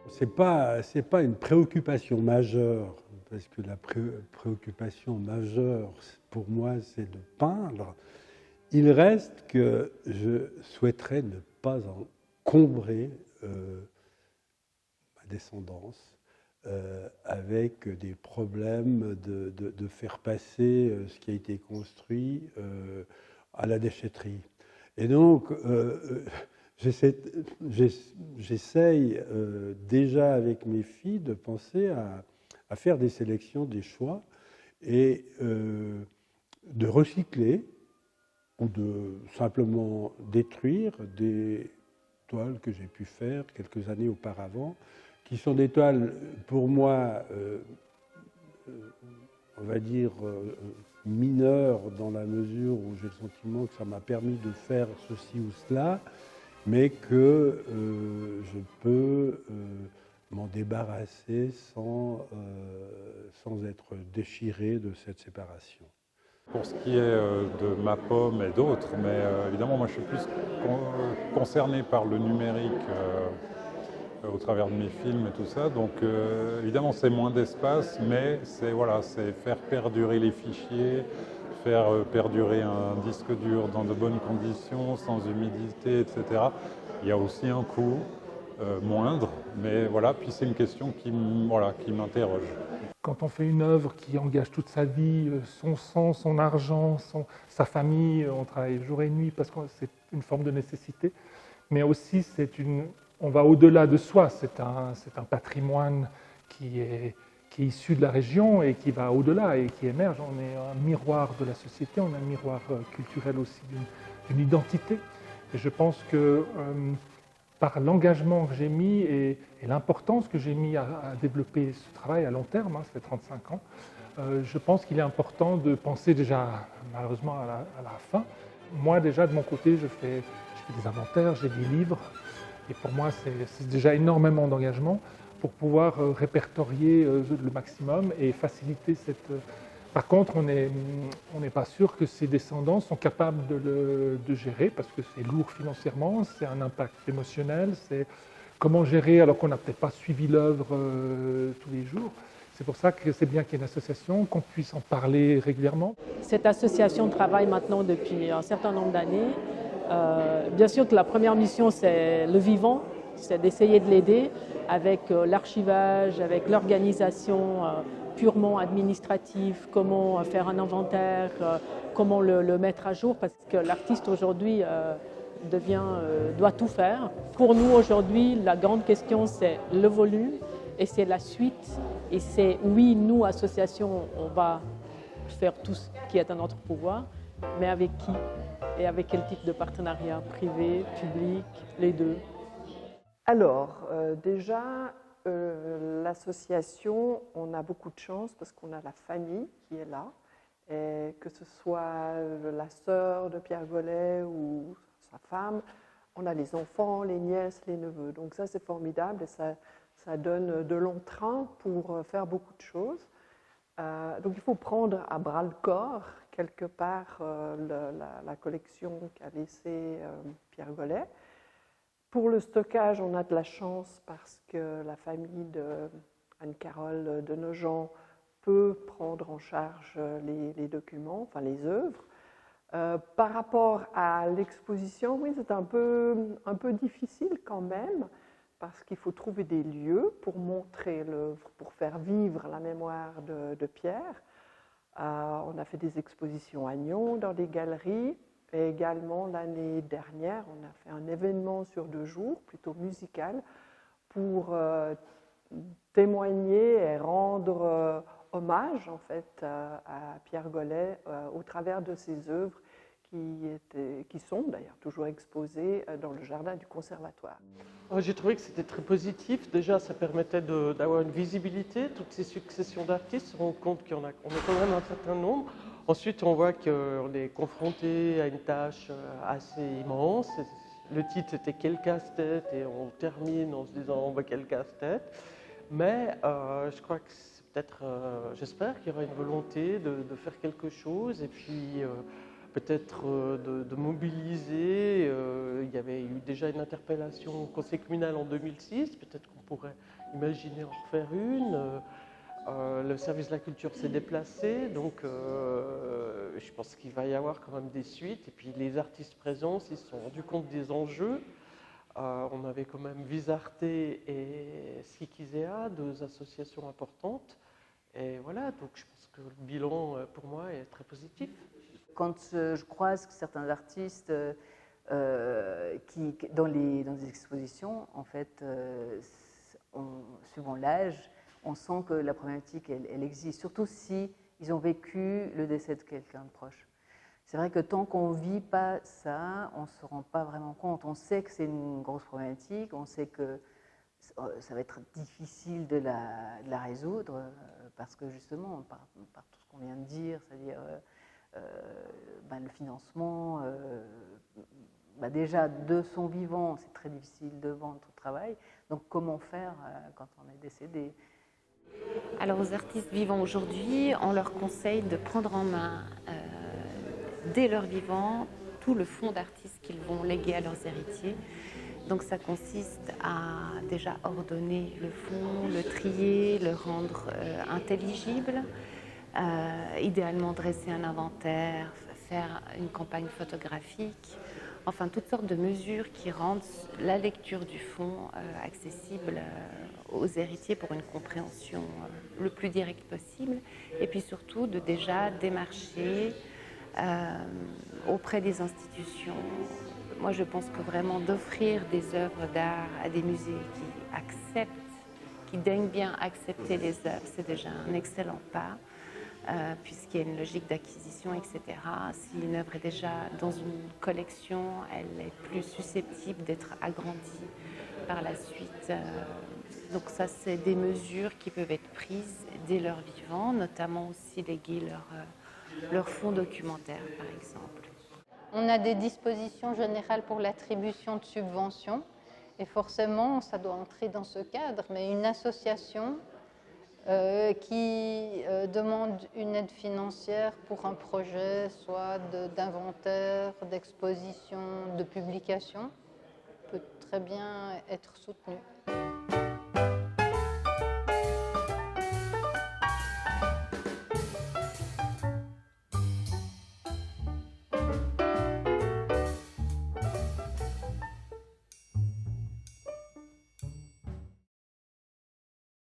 C'est pas une préoccupation majeure, parce que la préoccupation majeure, pour moi, c'est de peindre. Il reste que je souhaiterais ne pas encombrer ma descendance avec des problèmes de faire passer ce qui a été construit à la déchetterie. Et donc, j'essaye déjà avec mes filles de penser à faire des sélections, des choix, et de recycler ou de simplement détruire des toiles que j'ai pu faire quelques années auparavant, qui sont des toiles pour moi, on va dire, mineures dans la mesure où j'ai le sentiment que ça m'a permis de faire ceci ou cela, mais que je peux m'en débarrasser sans être déchiré de cette séparation. Pour ce qui est de ma pomme et d'autres, mais évidemment moi je suis plus concerné par le numérique au travers de mes films et tout ça, donc évidemment c'est moins d'espace, mais c'est faire perdurer les fichiers, faire perdurer un disque dur dans de bonnes conditions, sans humidité, etc. Il y a aussi un coût moindre, mais voilà, puis c'est une question qui m'interroge. Quand on fait une œuvre qui engage toute sa vie, son sang, son argent, sa famille, on travaille jour et nuit parce que c'est une forme de nécessité, mais aussi on va au-delà de soi, c'est un patrimoine qui est issu de la région et qui va au-delà et qui émerge. On est un miroir de la société, on est un miroir culturel aussi d'une identité. Et je pense que par l'engagement que j'ai mis et l'importance que j'ai mis à développer ce travail à long terme, ça fait 35 ans, je pense qu'il est important de penser déjà malheureusement à la fin. Moi déjà de mon côté, je fais des inventaires, j'ai des livres, et pour moi c'est déjà énormément d'engagement pour pouvoir répertorier le maximum et faciliter cette... Par contre, on n'est pas sûr que ses descendants sont capables de gérer, parce que c'est lourd financièrement, c'est un impact émotionnel, c'est comment gérer alors qu'on n'a peut-être pas suivi l'œuvre tous les jours. C'est pour ça que c'est bien qu'il y ait une association, qu'on puisse en parler régulièrement. Cette association travaille maintenant depuis un certain nombre d'années. Bien sûr que la première mission, c'est le vivant, c'est d'essayer de l'aider avec l'archivage, avec l'organisation purement administratif, comment faire un inventaire, comment le mettre à jour, parce que l'artiste aujourd'hui doit tout faire. Pour nous aujourd'hui, la grande question c'est le volume et c'est la suite. Et c'est oui, nous, association, on va faire tout ce qui est à notre pouvoir, mais avec qui et avec quel type de partenariat, privé, public, les deux. Alors, déjà, l'association, on a beaucoup de chance parce qu'on a la famille qui est là, et que ce soit la sœur de Pierre Gollet ou sa femme, on a les enfants, les nièces, les neveux. Donc ça, c'est formidable et ça donne de l'entrain pour faire beaucoup de choses. Donc il faut prendre à bras le corps, quelque part, la collection qu'a laissée Pierre Gollet. Pour le stockage, on a de la chance parce que la famille d'Anne-Carole de Nogent peut prendre en charge les documents, enfin les œuvres. Par rapport à l'exposition, oui, c'est un peu difficile quand même parce qu'il faut trouver des lieux pour montrer l'œuvre, pour faire vivre la mémoire de Pierre. On a fait des expositions à Nyon dans des galeries. Et également, l'année dernière, on a fait un événement sur 2 jours, plutôt musical, pour témoigner et rendre hommage en fait, à Pierre Gollet au travers de ses œuvres qui sont d'ailleurs toujours exposées dans le jardin du conservatoire. J'ai trouvé que c'était très positif. Déjà, ça permettait d'avoir une visibilité. Toutes ces successions d'artistes se rendent compte qu'on est quand même un certain nombre. Ensuite, on voit qu'on est confronté à une tâche assez immense. Le titre était « Quel casse-tête ?» et on termine en se disant « Quel casse-tête ?» Mais je crois que c'est peut-être, j'espère qu'il y aura une volonté de faire quelque chose et puis peut-être de mobiliser. Il y avait eu déjà une interpellation au conseil communal en 2006, peut-être qu'on pourrait imaginer en refaire une. Le service de la culture s'est déplacé, donc je pense qu'il va y avoir quand même des suites. Et puis les artistes présents s'ils se sont rendus compte des enjeux. On avait quand même Visarte et Skikisea, deux associations importantes. Et voilà, donc je pense que le bilan pour moi est très positif. Quand je croise certains artistes qui, dans des expositions, en fait, suivant l'âge, on sent que la problématique, elle existe, surtout si ils ont vécu le décès de quelqu'un de proche. C'est vrai que tant qu'on ne vit pas ça, on ne se rend pas vraiment compte. On sait que c'est une grosse problématique, on sait que ça va être difficile de la résoudre, parce que justement, par tout ce qu'on vient de dire, c'est-à-dire le financement, déjà de son vivant, c'est très difficile de vendre son travail. Donc comment faire quand on est décédé ? Alors aux artistes vivants aujourd'hui, on leur conseille de prendre en main, dès leur vivant, tout le fonds d'artistes qu'ils vont léguer à leurs héritiers. Donc ça consiste à déjà ordonner le fonds, le trier, le rendre intelligible, idéalement dresser un inventaire, faire une campagne photographique, enfin toutes sortes de mesures qui rendent la lecture du fonds accessible aux héritiers pour une compréhension le plus directe possible, et puis surtout de déjà démarcher auprès des institutions. Moi je pense que vraiment d'offrir des œuvres d'art à des musées qui acceptent, qui daignent bien accepter les œuvres, c'est déjà un excellent pas. Puisqu'il y a une logique d'acquisition, etc. Si une œuvre est déjà dans une collection, elle est plus susceptible d'être agrandie par la suite. Donc ça, c'est des mesures qui peuvent être prises dès leur vivant, notamment aussi léguer leur fonds documentaire, par exemple. On a des dispositions générales pour l'attribution de subventions, et forcément, ça doit entrer dans ce cadre, mais une association qui demande une aide financière pour un projet, soit d'inventaire, d'exposition, de publication, peut très bien être soutenue.